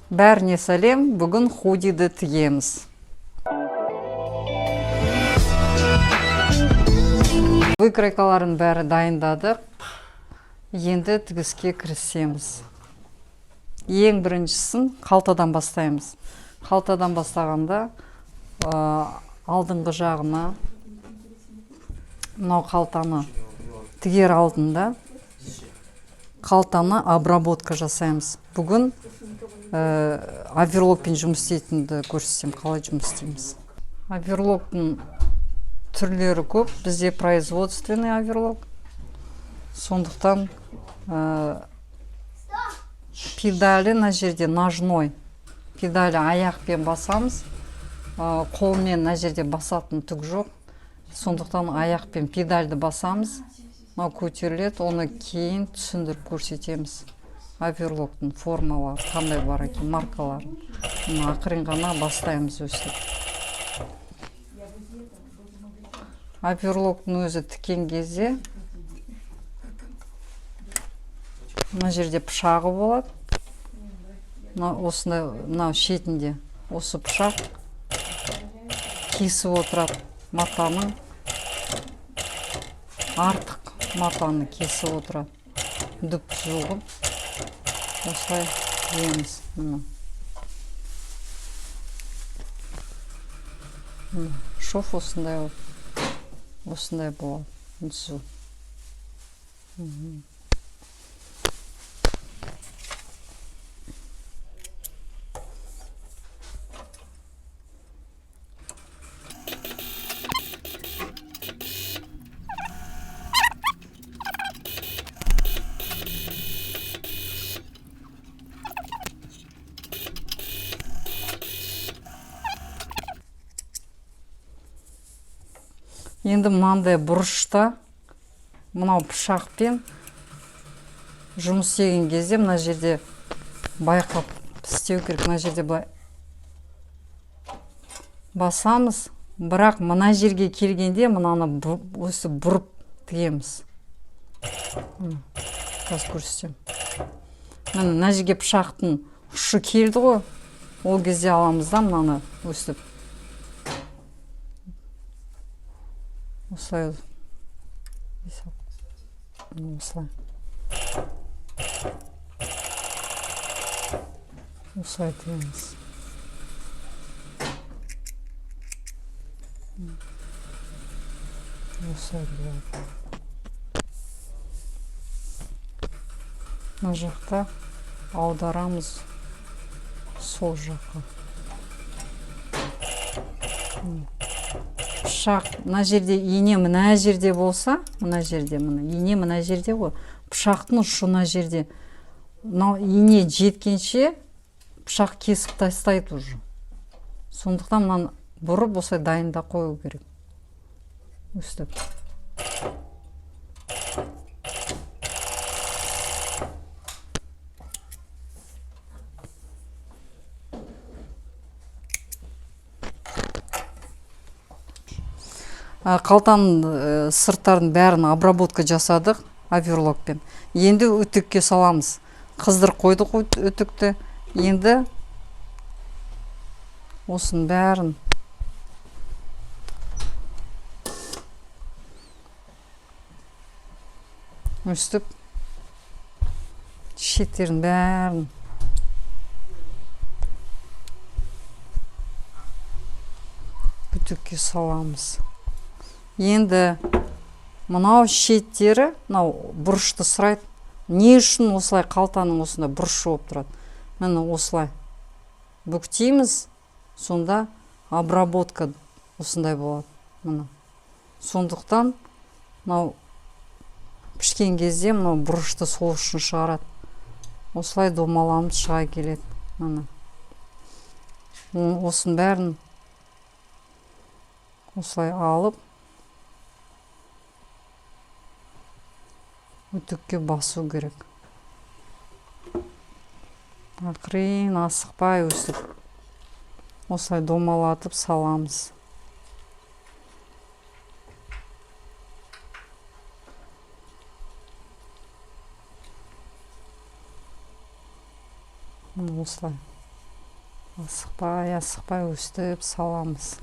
Бәріне сәлем, бүгін худиді тігеміз. Выкройкаларын бәрі дайындадық. Енді тігіске кірісеміз. Ең біріншісін қалтадан бастаймыз. Қалтадан бастағанда алдыңғы жағына мынау қалтаны тігер алдында қалтаны обработка жасаймыз. Бүгін оверлокпен жұмыс істейтінді көрсетсем, қалай жұмыс істейміз. Оверлоктың түрлері көп. Бізде производственный оверлок. Сондықтан педалі на жерде ножной. Педалі аяқпен басамыз. Қолмен на жерде басатын түк жоқ. Сондықтан аяқпен педальді басамыз. Мынау көтеріледі, оны кейін түсіндіріп көрсетеміз. Оверлоктың формалары қандай бар екен, маркаларын. Ақырын ғана бастаймыз өстіп. Оверлоктың өзі тіккен кезде мына жерде пышағы болады. Осындай, мынау шетінде осы пышақ кесіп отырады. Матаның артық матаны кесіп отырады. Дүп жуғып осылай жейміз. Шоф осындай болады. Түзу. Енді мынандай бұрышта мынау пышақпен жұмыс істеген кезде мына жерде байқап істеу керек. Мына жерде былай басамыз, бірақ мына жерге келгенде мынаны осы бұрып тігеміз. Қазір көрсетем. Мына жерге пышақтың ұшы келді ғой. Ол кезде аламыз да мынаны өстіп. Осылай тігеміз. Осылай болады. Мына жақта аударамыз сол жаққа. Пышақ, мына жерде ине мына жерде болса, мына жерде, ине мына жерде ғой. Пышақтың ұшы мына жерде. Ине жеткенше пышақ кесіп тастайды уже. Сондықтан мынаны бұрып осылай дайындап қою керек. Өстіп. Қалтаның сырттарын бәрін обработка жасадық оверлокпен. Енді үтікке саламыз. Қыздыр қойдық үтікті. Енді осының бәрін өстіп шеттерін бәрін үтікке саламыз. Енді мынау шеттері, мынау бұрышты сұрайды. Не үшін осылай қалтаның осында бұрышы болып тұрады? Міне осылай бүктейміз, сонда обработка осындай болады. Сондықтан мынау пішкен кезде мынау бұрышты сол үшін шығарады. Осылай домаламыз шыға келеді. Осының бәрін осылай алып үтікке басу керек. Ақырын асықпай өсіп осылай домалатып саламыз. Осылай. асықпай өстіп саламыз.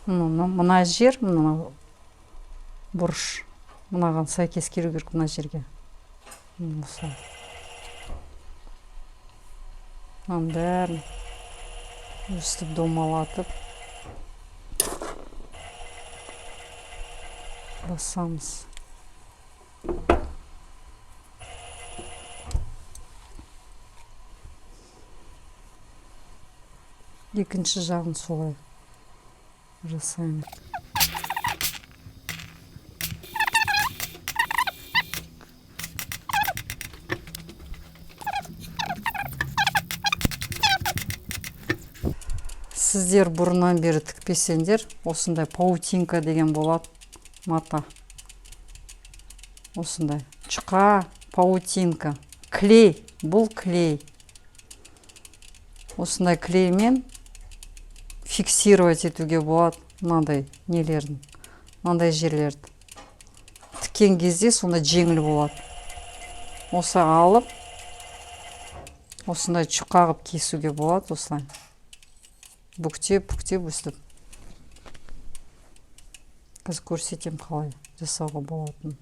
Мына жер, мына бұрыш, мынаған сәйкес келу керек мына жерге. Осы. Мынаның бәрін өстіп домалатып басамыз. Екінші жағын солай жасаймыз. Сіздер бұрыннан бері тікпесеңдер, осындай паутинка деген болады, мата. Осындай жұқа паутинка. Клей, бұл клей. Осындай клеймен фиксировать етуге болады мынандай нелерін, мынандай жерлерді. Тіккен кезде сонда жеңіл болады. Осы алып, осындай жұқа қылып кесуге болады, осылай. Бүктеп өстіп. Қазір көрсетем қалай жасауға болатын.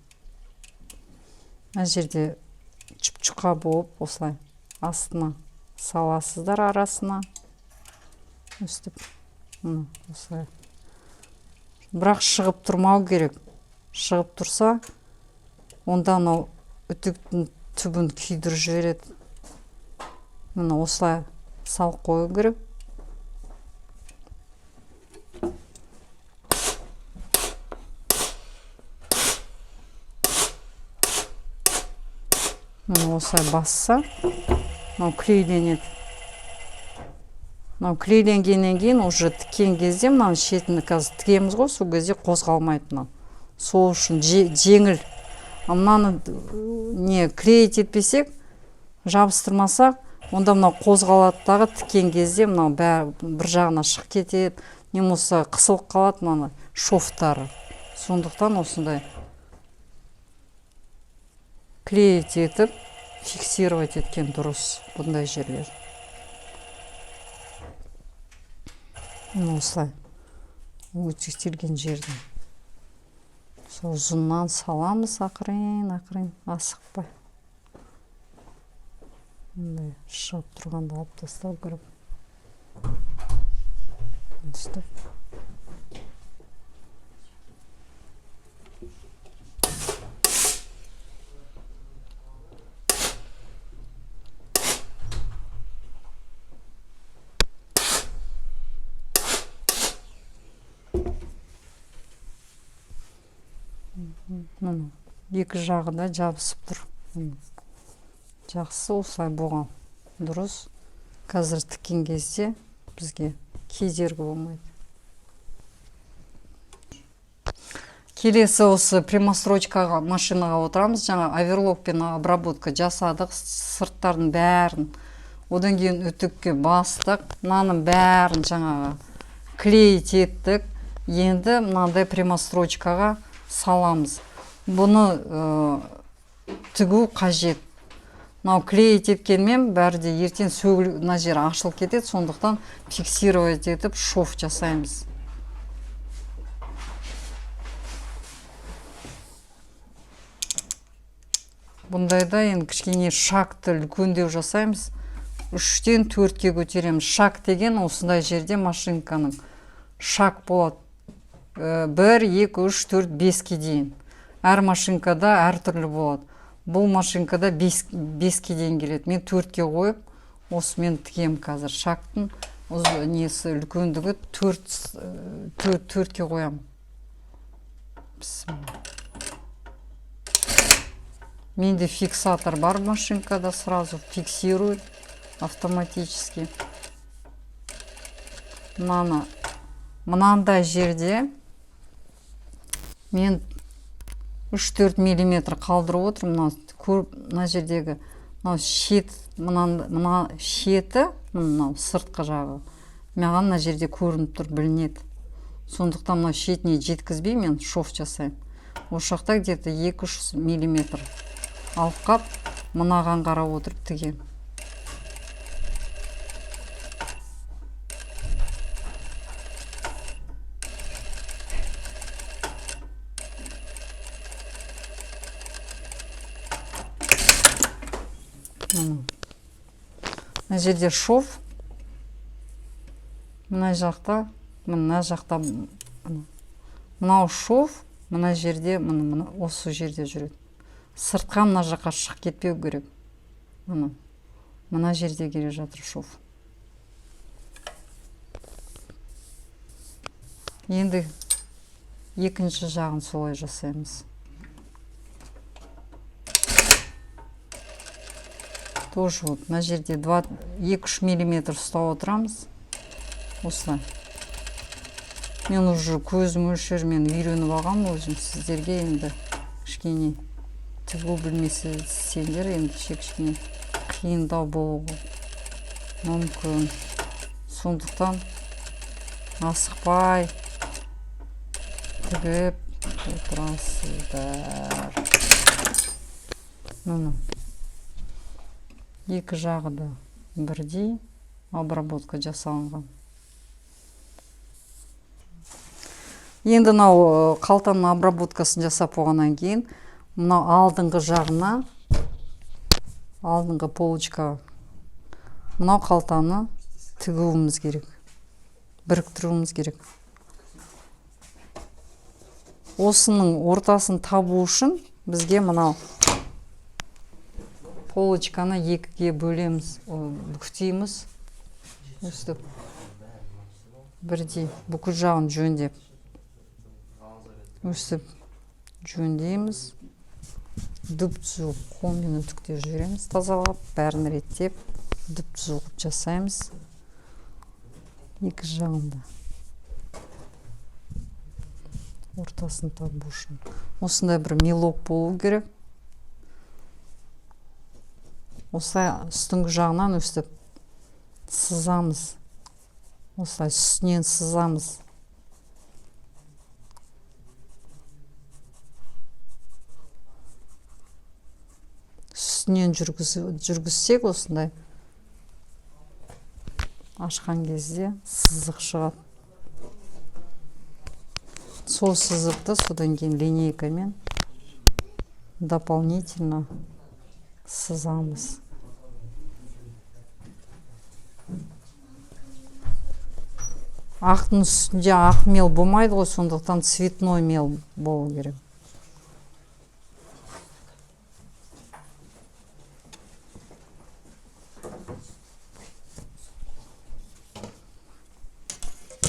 Мына жерде жұқа болып, осылай астына саласыздар арасына. Өстіп. Осылай. Бірақ шығып тұрмау керек. Шығып тұрса, онда анау үтіктің түбін күйдіріп жібереді. Мына осылай салып қою керек. Осылай басса, клейленеді. Клейленгеннен кейін уже тіккен кезде мынаны шетіні қазір тігеміз ғой, сол кезде қозғалмайды. Сол үшін жеңіл. Мынаны клеить етпесек, жабыстырмасақ, онда мынау қозғалаттағы тіккен кезде мынау бір жағына шығып кетеді, немесе қысылып қалады мынаны шофтары. Сондықтан осындай клеить етіп, фиксировать еткен дұрыс бұндай жерлер. Осылай өтектелген жерден. Сол ұзыннан саламыз ақырын, асықпай. Шығып тұрғанда алып тастау керек. Өстіп. Екі жағы да жабысып тұр. Жақсы, осылай болған дұрыс. Қазір тіккен кезде бізге кедергі болмайды. Келесі осы примострочкаға машинаға отырамыз. Жаңа оверлокпен обработка жасадық, сырттардың бәрін. Одан кейін үтікке бастық. Мынаның бәрін жаңаға клеить еттік. Енді мынандай примострочкаға саламыз. Бұны тігу қажет. Клеить еткенмен бәрі де ертең сөгіл мына жері ашылып кетеді, сондықтан фиксировать етіп шов жасаймыз. Бұндайда енді кішкене шакты үлкендеу жасаймыз. 3-тен 4-ке көтереміз. Шак деген осындай жерде машинканың шак болады. 1, 2, 3, 4, 5-ке дейін. Әр машинкада әр түрлі болады. Бұл машинкада 5-ке дейін келеді. Мен 4-ке қойып, осы мен тігем қазір. Шактың үлкендігі 4-ке қоям. Менде фиксатор бар машинкада, сразу фиксирует автоматически. Мынандай жерде мен 3-4 миллиметр қалдырып отырмын. Мына жердегі мына шеті, сыртқы жағы. Маған мына жерде көрініп тұр, білінеді. Сондықтан мына шетіне жеткізбей мен шов жасаймын. осы жақта где-то 2-3 миллиметр алып қап, мынаған қарап отырып тігем. Мына жерде шов, мына жақта, мына жақта, мынау шов, мына жерде, осы жерде жүреді. Сыртқа мына жаққа шығып кетпеу керек. Мына жерде келе жатыр шов. Енді екінші жағын солай жасаймыз. Тоже вот, мына жерде 2-3 миллиметр ұстап отырамыз. Осылай. Мен уже көз мөлшермен үйреніп алғам өзім. Сіздерге енді кішкене тігу білмесеңдер, енді кішкене қиындау болуы мүмкін. Сондықтан асықпай тігіп отырасыздар. Екі жағы да бірдей обработка жасалынған. Енді мынау қалтаның обработкасын жасап болғаннан кейін, мынау алдыңғы жағына, алдыңғы полочка, мынау қалтаны тігуіміз керек, біріктіруіміз керек. Осының ортасын табу үшін бізге мынау полочканы екіге бөлеміз, бүктейміз. Өстіп бірдей бүкіл жағын жөндеп. Өстіп жөндейміз. Дүп-түзу қолмен үтіктеп жібереміз, тазалап, бәрін реттеп, дүп-түзу жасаймыз. Екі жағында. Ортасын табу үшін. Осындай бір мелок болу керек. Осылай үстіңгі жағынан өстіп сызамыз. Осылай үстінен сызамыз. Үстінен жүргізсек осындай ашқан кезде сызық шығады. Сол сызықты содан кейін линейкамен дополнительно сызамыз. Ақтың үстінде ақ мел болмайды ғой, сондықтан цветной мел болу керек.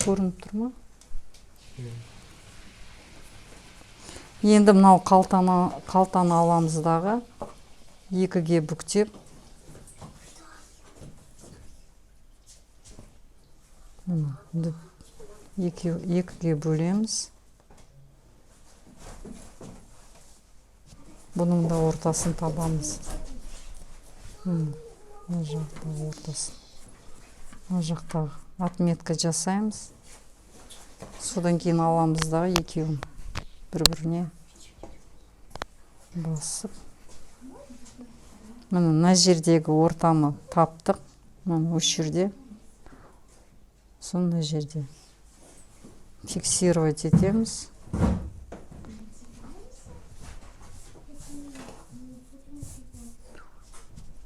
Көрініп тұр ма? Енді мынау қалтаны аламыздағы екіге бүктеп, екіге бөлеміз. Бұның да ортасын табамыз. Мына жақтағы ортасын. Мына жақтағы отметка жасаймыз. Содан кейін аламыздағы екеуін бір-біріне басып. Мына жердегі ортаны таптық. Осы жерде. Сонда жерде фиксировать етеміз.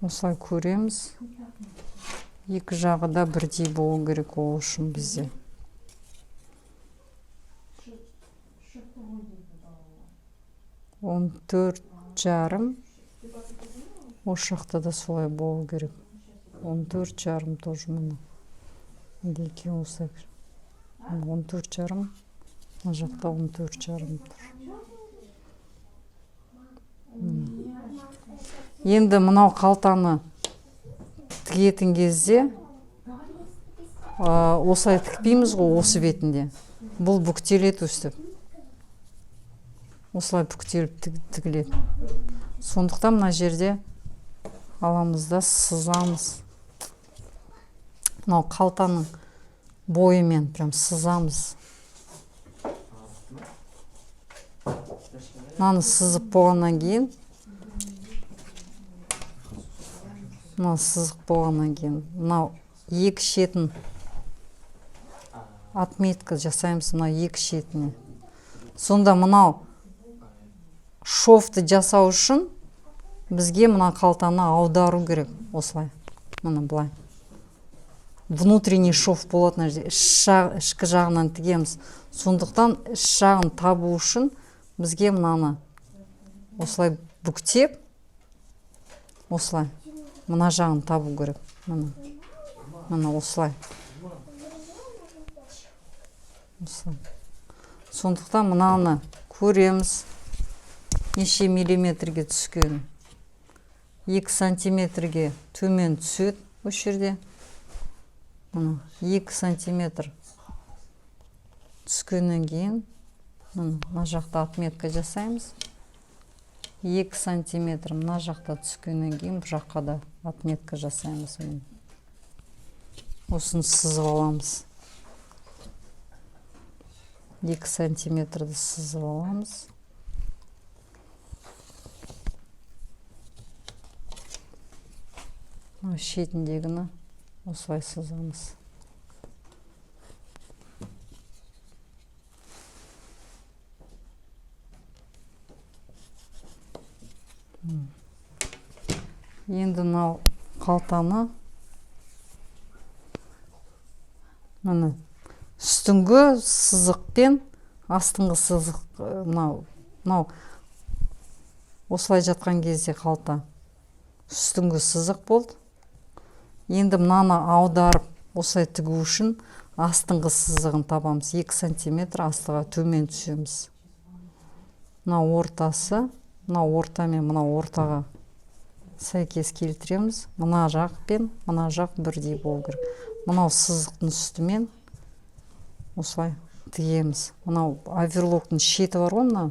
Осылай көреміз. Екі жағы да бірдей болу керек ол үшін бізде. Он 14,5. Осы жақта да солай болу керек. 14,5 тоже мына. Екі осылай. 14,5. Мына жақта 14,5 тұр. Енді мынау қалтаны тігетін кезде осылай тікпейміз ғой, осы бетінде. Бұл бүктеледі өстіп. Осылай бүктеліп тігіледі. Сондықтан мына жерде аламызда сызамыз. Мынау қалтаның бойымен прям сызамыз. мынаны сызып болғаннан кейін мынау екі шетін отметка жасаймыз, мынау екі шетіне. Сонда мынау шовты жасау үшін бізге мына қалтаны аудару керек. Осылай, мына былай. Внутренний шов болатын жерде ішкі жағынан тігеміз. Сондықтан іш жағын табу үшін бізге мынаны осылай бүктеп, осылай мына жағын табу керек. Мына осылай. Сондықтан мынаны көреміз, неше миллиметрге түскен. 2 сантиметрге төмен түседі осы жерде. 2 сантиметр түскеннен кейін мына жақта отметка жасаймыз. 2 сантиметр мына жақта түскеннен кейін бұл жаққа да отметка жасаймыз. Осыны сызып аламыз. 2 сантиметрді сызып аламыз. Шетіндегіні осылай сызамыз. Енді мынау қалтаны үстіңгі сызықпен астыңғы сызық, мынау осылай жатқан кезде қалта үстіңгі сызық болды. Енді мынаны аударып осылай тігу үшін астыңғы сызығын табамыз. 2 сантиметр астыға төмен түсеміз. Мынау ортасы, мынау орта мен мынау ортаға сәйкес келтіреміз. Мына жақ пен мына жақ бірдей болу керек. Мынау сызықтың үстімен осылай тігеміз. Мынау оверлоктың шеті бар ғой, мына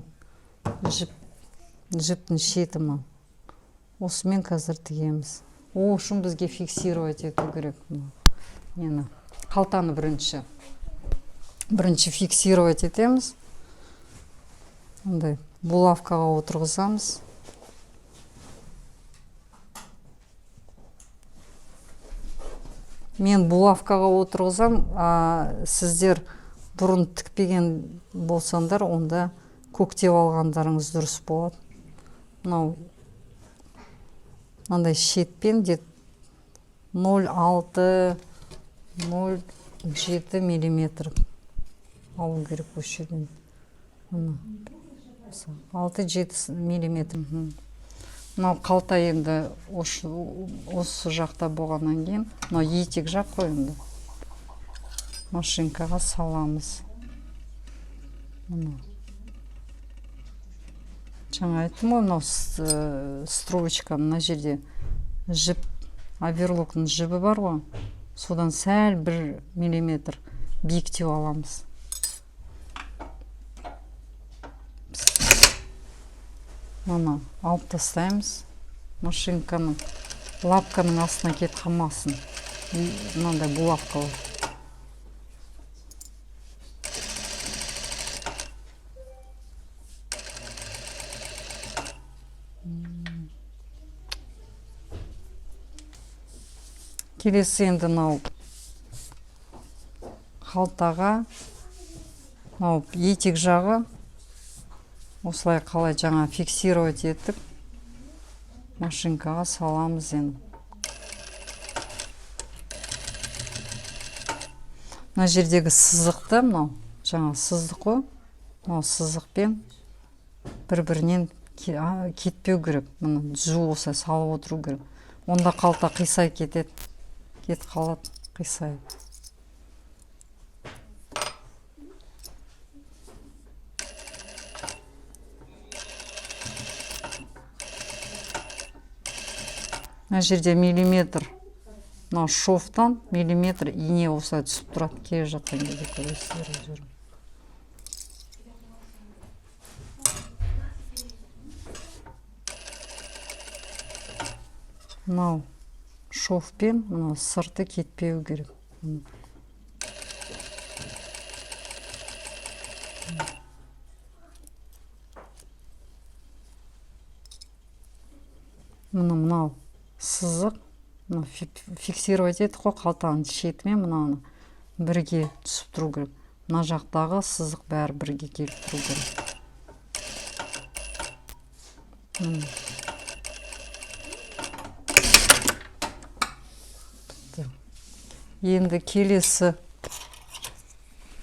жіптің шеті ма. Осымен қазір тігеміз. Ол үшін бізге фиксировать ету керек. Қалтаны бірінші фиксировать етеміз. Булавкаға отырғызамыз. Мен булавкаға отырғызам, сіздер бұрын тікпеген болсаңдар, онда көктеп алғандарыңыз дұрыс болады. Мынандай шетпен 0,6-0,7 миллиметр алу керек осы жерден. 6-7 миллиметр. Мынау қалта енді осы жақта болғаннан кейін, мынау етек жақ қой енді. Машинкаға саламыз. Жаңа айттым ғой, мынау строечка, мына жерде жіп, оверлоктың жібі бар ғой, содан сәл 1 миллиметр биіктеу аламыз. Мына алып тастаймыз. Машинканың лапканың астына кетіп қалмасын. Мынандай булавка бар. Келесі енді мынау қалтаға, мынау етек жағы осылай қалай жаңа фиксировать етіп машинкаға саламыз енді. Мына жердегі сызықты, мынау жаңа сызық қой, мынау сызықпен бір-бірінен кетпеу керек. Мұны жу осылай салып отыру керек. Онда қалта қисай кетеді. Кет қалады, қисай. Мына жерде миллиметр, мына шовтан миллиметр ине осылай түсіп тұрады, келе жатқан кезде көресіздер. Мынау шовпен мына сырты кетпеу керек. мынау сызық, фиксировать етіп қой қалтаның шетімен мынаны бірге түсіп тұру керек. Мына жақтағы сызық бәрі бірге келіп тұру керек. Енді келесі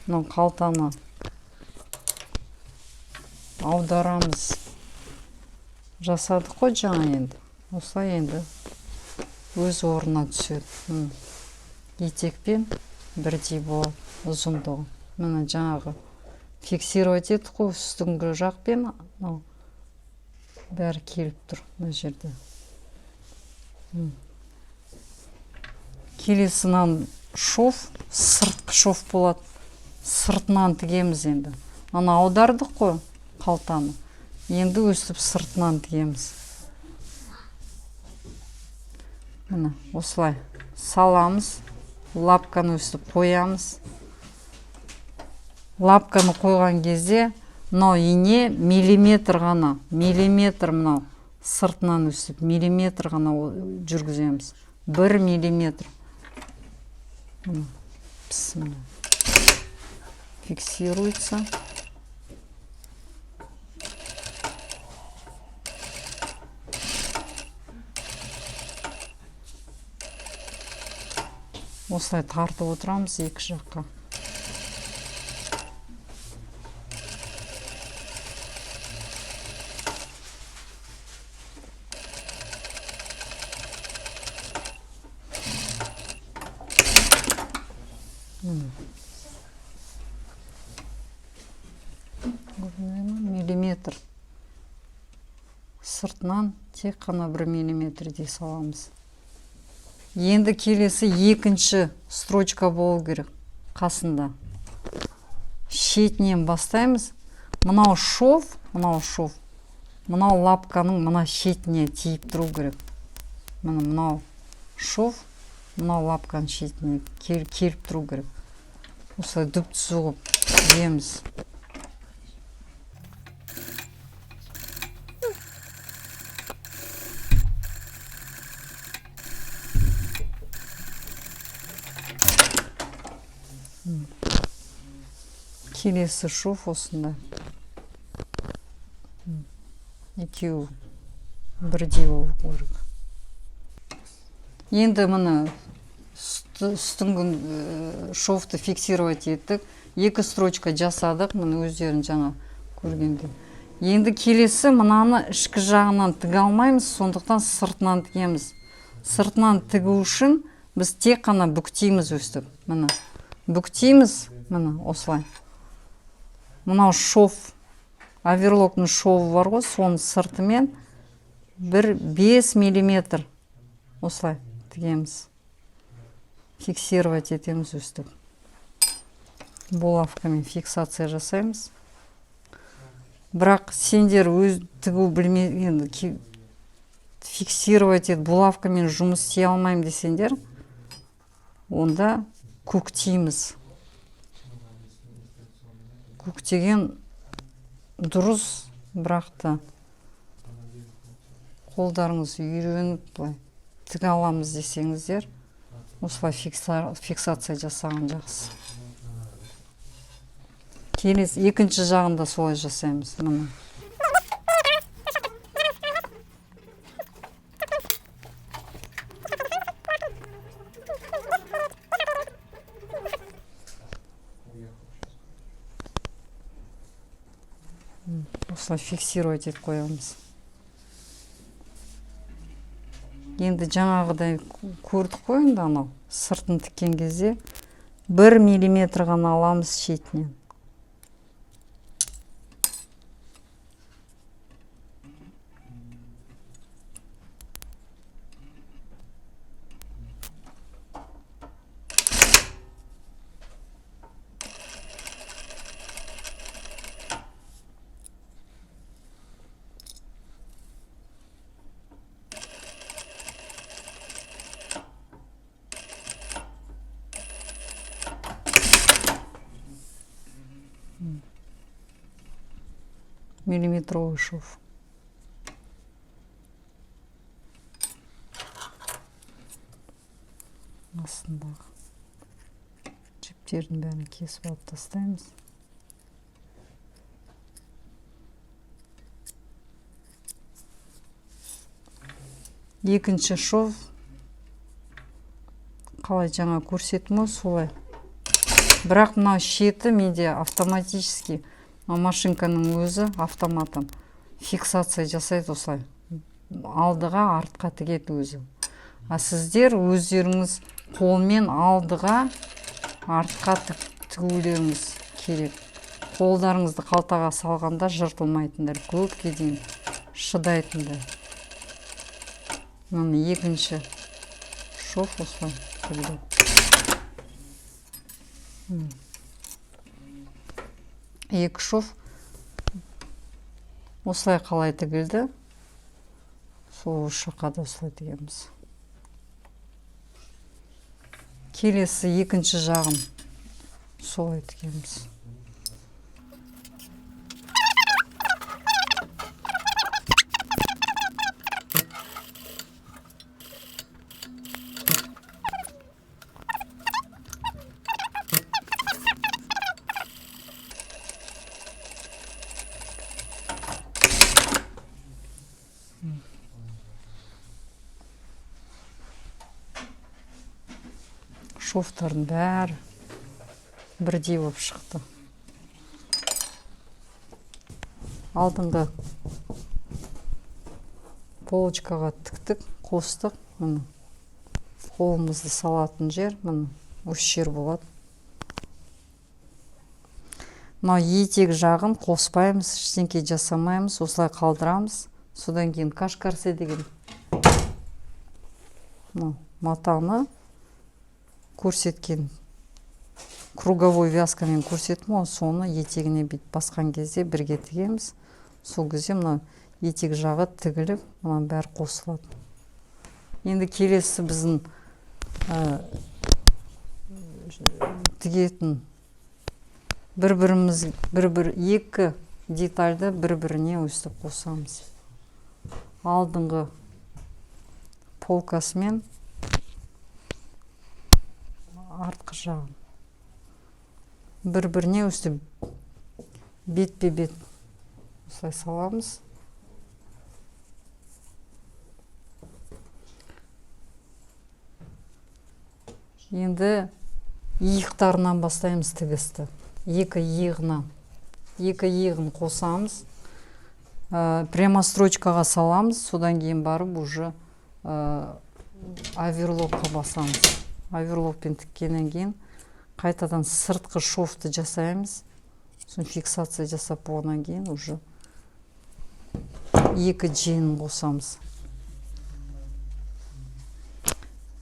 мынау қалтаны аударамыз. Жасадық қой жаңа енді. Осылай енді өз орнына түседі. Етекпен бірдей болады ұзындығы. Мына жаңағы фиксировать етті қой үстіңгі жақпен бәрі келіп тұр мына жерде. Келесінен шов, сыртқы шов болады. Сыртынан тігеміз енді. Ана аудардық қой қалтаны. Енді өстіп сыртынан тігеміз. Мына осылай саламыз. Лапканы өстіп қоямыз. Лапканы қойған кезде мынау ине миллиметр ғана. Миллиметр мынау сыртынан өстіп миллиметр ғана жүргіземіз. 1 миллиметр. Фиксируется. Осылай тартып отырамыз екі жаққа. Миллиметр. Сыртынан тек қана 1 миллиметрдей саламыз. Енді келесі екінші строчка болу керек қасында. Шетінен бастаймыз. Мынау шов, мынау лапканың мына шетіне тиіп тұру керек. Мынау шов, мынау лапканың шетіне келіп тұру керек. Осылай дүп түсіп тігеміз. Келесі шов осында. Екеуі бірдей болу керек. Енді мына үстіңгі шовты фиксировать еттік. 2 строчка жасадық, мына өздерін жаңа көргенде. Енді келесі мынаны ішкі жағынан тіге алмаймыз, сондықтан сыртынан тігеміз. Сыртынан тігу үшін біз тек қана бүктейміз өстіп. Мына бүктейміз, мына осылай. Мынау шов, оверлоктың шовы бар ғой, соның сыртымен 5 миллиметр осылай тігеміз. Фиксировать етеміз өстіп. Булавкамен фиксация жасаймыз. Бірақ сендер өз тігу білмеген, фиксировать ет, булавкамен жұмыс істей алмайым десеңдер, онда көктейміз. Көктеген дұрыс, бірақ та қолдарыңыз үйреніп былай тіге аламыз десеңіздер, осылай фиксация жасаған жақсы. Келесі екінші жағында солай жасаймыз. Мына. Осылай фиксировать етіп қоямыз. Енді жаңағыдай көрдік қой, енді анау сыртын тіккен кезде 1 миллиметр ғана аламыз шетінен. Миллиметровый шов. астындағы жіптердің бәрін кесіп алып тастаймыз. Екінші шов қалай жаңа көрсеттім ғой, солай. Бірақ мынау шеті менде автоматически, машинканың өзі автоматом фиксация жасайды осылай. Алдыға, артқа тігеді өзі. А сіздер өздеріңіз қолмен алдыға, артқа тігулеріңіз керек. Қолдарыңызды қалтаға салғанда жыртылмайтындар, көпке дейін шыдайтындар. Мына екінші шов осылай тігіледі. Екі шов осылай қалай тігілді, сол жаққа да осылай тігеміз. Келесі екінші жағын солай тігеміз. Шовтардың бәрі бірдей болып шықты. Алдыңғы полочкаға тіктік, қостық. Міне қолымызды салатын жер, міне осы жер болады. Мына етек жағын қоспаймыз, ештеңке жасамаймыз, осылай қалдырамыз. Содан кейін кашкарсе деген матаны көрсеткен, круговой вязкамен көрсеттім, соны етегіне бет басқан кезде бірге тігеміз. Сол кезде мына етек жағы тігіліп, мына бәрі қосылады. Енді келесі біздің тігетін екі детальды бір-біріне өстіп қосамыз. Алдыңғы полкасымен артқы жағын бір-біріне өстіп бетпе-бет осылай саламыз. Енді иықтарынан бастаймыз тігісті. Екі иығын қосамыз. Прямо строчкаға саламыз, содан кейін барып уже оверлокқа басамыз. Оверлокпен тіккеннен кейін қайтадан сыртқы шовты жасаймыз. Сосын фиксация жасап болғаннан кейін уже екі жеңін қосамыз.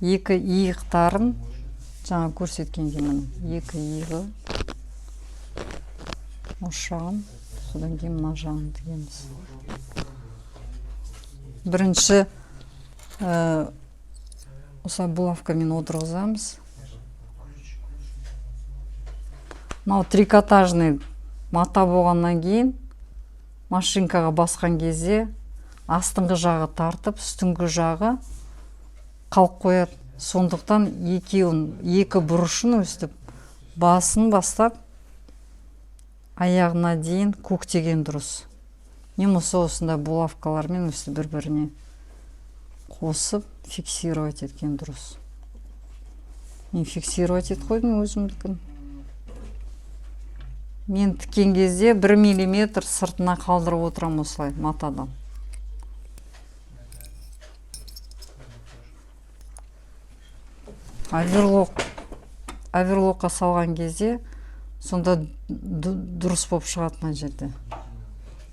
Екі иықтарын жаңа көрсеткен кейін екі иығы осы жағын, содан кейін мына жағын тігеміз. Бірінші осылай булавкамен отырғызамыз. Мынау трикотажный мата болғаннан кейін машинкаға басқан кезде астыңғы жағы тартып, үстіңгі жағы қалып қояды. Сондықтан екі бұрышын өстіп, басын бастап, аяғына дейін көктеген дұрыс. Немесе осындай булавкалармен өстіп бір-біріне қосып, фиксировать еткен дұрыс. Мен фиксировать ет қойдым өзімдікін. Мен тіккен кезде 1 мм сыртына қалдырып отырам осылай матадан. Оверлокқа салған кезде сонда дұрыс болып шығады мына жерде.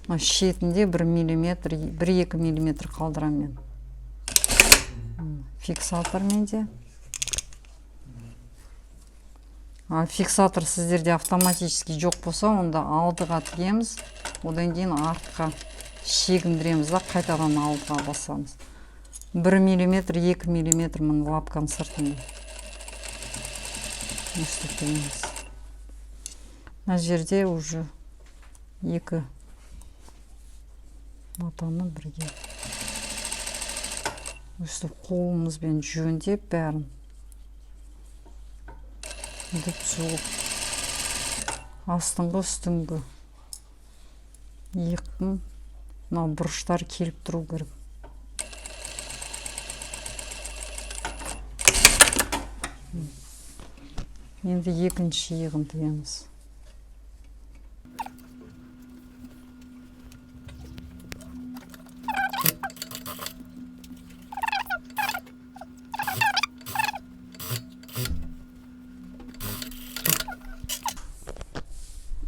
Шетінде 1 мм, 1-2 мм қалдырам мен. Фиксатормен де. Фиксатор сіздерде автоматически жоқ болса, онда алдыға тігеміз, одан кейін артқа шегіндіреміз да қайтадан алдыға басамыз. 1 мм, 2 мм мұны лапканың сыртында. Өстіп тігеміз. Мына жерде уже екі матаны бірге өстіп қолымызбен жөндеп бәрін Дүп жуып астыңғы үстіңгі иықтың мына бұрыштар келіп тұру керек. Енді екінші иығын тігеміз.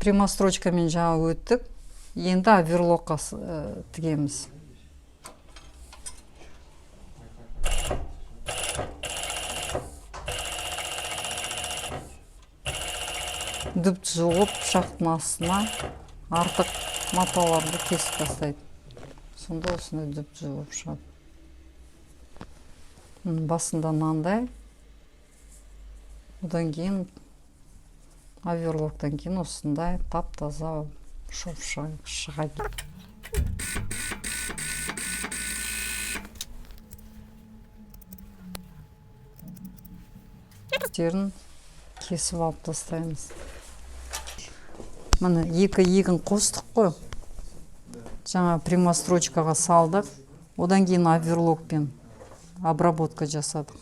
Прямо строчкамен жаңа өттік. Енді оверлокқа тігеміз. Дүпті жуып, пышақтың астына артық маталарды кесіп тастайды. Сонда осыны дүпті жуып шығады. Басында мынандай. Одан кейін оверлоктан кейін осындай тап-таза шов шығады. Терін кесіп алып тастаймыз. Міне екі иығын қостық қой. Жаңа прямо строчкаға салдық. Одан кейін оверлокпен обработка жасадық.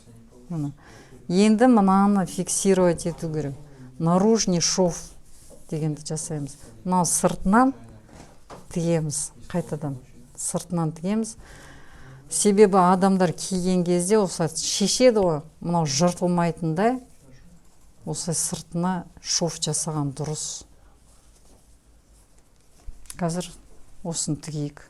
Енді мынаны фиксировать ету керек. Наружный шов дегенді жасаймыз. Мынау сыртынан тігеміз, қайтадан сыртынан тігеміз. Себебі адамдар киген кезде осылай шешеді ғой, мынау жыртылмайтындай осылай сыртына шов жасаған дұрыс. Қазір осыны тігейік.